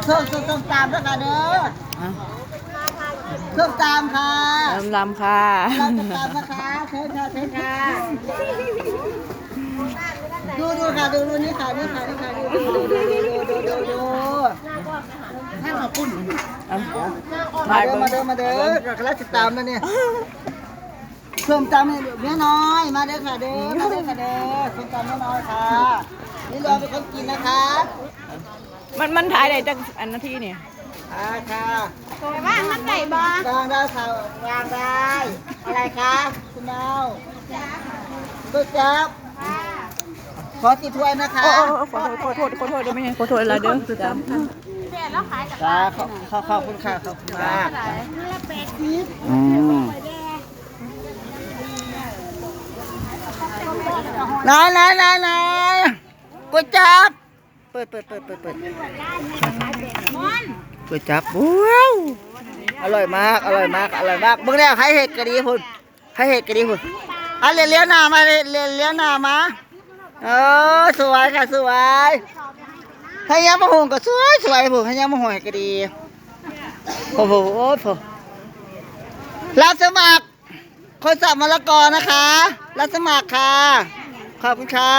ส้มตามด้วยค่ะเด้อส้มตามค่ะลำค่ะเราจะตามนะคะเชิญค่ะดูค่ะดูนี่ค่ะดูให้ขอบคุณมาเด้อกระติดตามนะเนี่ยส้มตำแม่น้อยมาเด้อค่ะเด้อส้มตำแม่น้อยค่ะนี่เราเป็นคนกินนะคะมันถ่ายได้จากอันนาทีเนี่ยค่ะว่างมันไก่บ่วางได้ค่ะวางได้อะไรคะคุณดาวก๋วยจั๊บขอติดถ้วยนะคะขอโทษด้วยไม่ใช่ขอโทษอะไรเด้อเดี๋ยวเราขายกับขอบคุณค่ะขอบคุณมากนี่ละ80นายก๋วยจั๊บเปิดก๋วยจั๊บว้าวอร่อยมากเมื่อแรกให้เห็ดกระดีพุ่นเลี้ยวหน้ามาสวยค่ะสวยให้ยำมะฮุงก็สวยพุ่นให้ยำมะฮุงกระดีโอ้โหรับสมัครคนสับมะละกอนะคะรับสมัครค่ะขอบคุณค่ะ